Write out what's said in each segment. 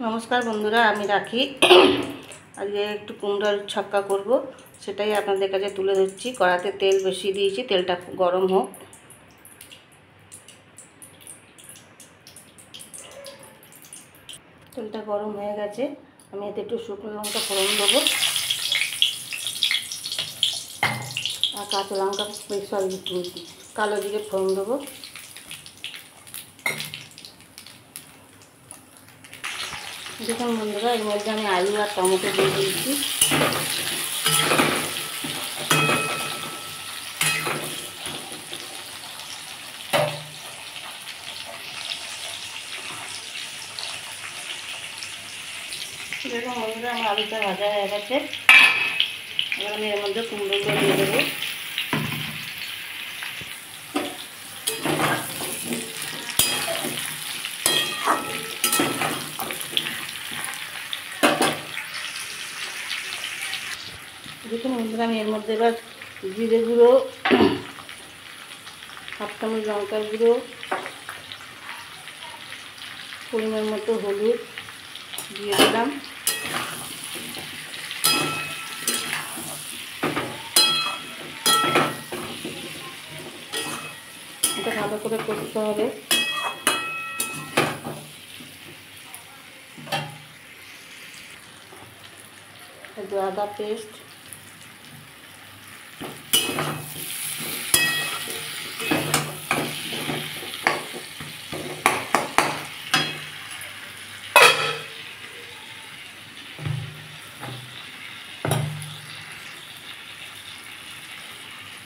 নমস্কার বন্ধুরা, আমি রাখি। আজকে একটু কুমড়োর ছক্কা করব, সেটাই আপনাদের কাছে তুলে ধরছি। কড়াতে তেল বসিয়ে দিয়েছি, তেলটা গরম হোক। তেলটা গরম হয়ে গেছে, আমি এতে একটু শুকনো লঙ্কা ফোড়ন দেবো আর কাঁচা লঙ্কা কালো জিরে ফোড়ন দেবো। দেখুন বন্ধুরা, এর মধ্যে আমি আলু আর টমেটো দিয়ে দিয়েছি। দেখুন বন্ধুরা, আমার আলুটা ভাজা হয়ে গেছে। এবার আমি এর মধ্যে কুমড়োগুলো দিয়ে দেবো। দেখুন বন্ধুরা, আমি এর মধ্যে এবার জিরে গুঁড়ো, হাফ চামচ লঙ্কার গুঁড়ো, পরিমাণ মতো হলুদ দিয়ে দিলাম। এটা ভালো করে করতে হবে। আদা পেস্ট,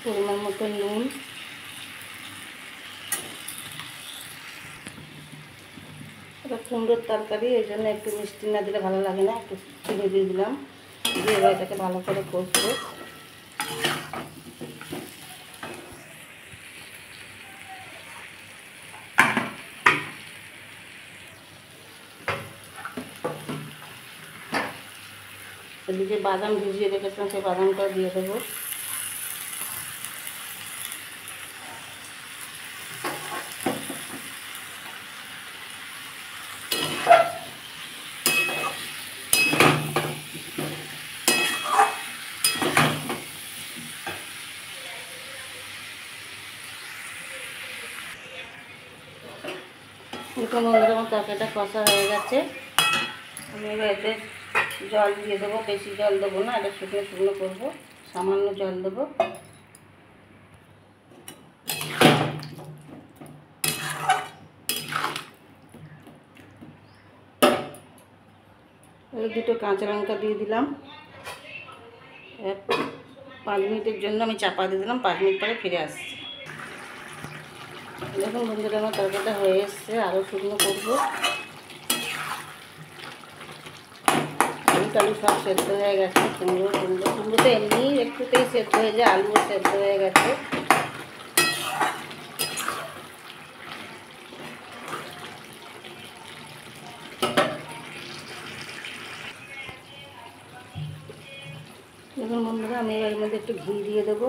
পরিমাণ মতো নুন, এটা কুমড়োর তরকারি, এই জন্য একটু মিষ্টি না দিলে ভালো লাগে না, একটু চিনি দিয়ে দিলাম। দিয়ে এবার এটাকে ভালো করে কষবো। এদিকে বাদাম ভিজিয়ে রেখেছিলাম, সেই বাদামটা দিয়ে দেবো। দেখুন বন্ধুরা, আমার তরকারিটা কষা হয়ে গেছে। আমি এবার এতে জল দিয়ে দেবো, বেশি জল দেবো না, এটা শুকনো শুকনো করবো, সামান্য জল দেবো। এই দুটো কাঁচা লঙ্কা দিয়ে দিলাম। 5 মিনিটের জন্য আমি চাপা দিয়ে দিলাম, 5 মিনিট পরে ফিরে আসছি। দেখুন বন্ধুরা, আমার তরকারিটা হয়ে এসছে, আরও শুকনো করবো। আলু সব সেদ্ধ হয়ে গেছে। কুমড়ো তো এমনি একটুতেই সেদ্ধ হয়ে যায়, আলুও সেদ্ধ হয়ে গেছে। দেখুন বন্ধুরা, আমি এর মধ্যে একটু ঘি দিয়ে দেবো।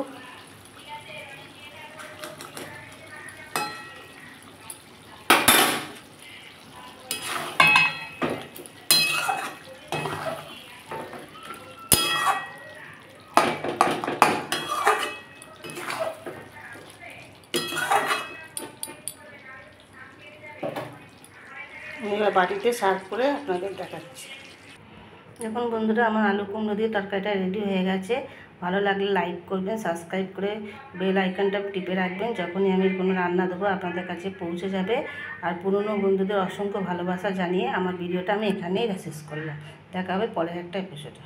আমি এবার বাটিতে সার্ভ করে আপনাদের দেখাচ্ছি। দেখুন বন্ধুরা, আমার আলু কুমড়ো দিয়ে তরকারিটা রেডি হয়ে গেছে। ভালো লাগলে লাইক করবেন, সাবস্ক্রাইব করে বেল আইকনটা টিপে রাখবেন। যখনই আমি কোনো রান্না দেবো আপনাদের কাছে পৌঁছে যাবে। আর পুরনো বন্ধুদের অসংখ্য ভালোবাসা জানিয়ে আমার ভিডিওটা আমি এখানেই শেষ করলাম। দেখা হবে পরের একটা এপিসোডে।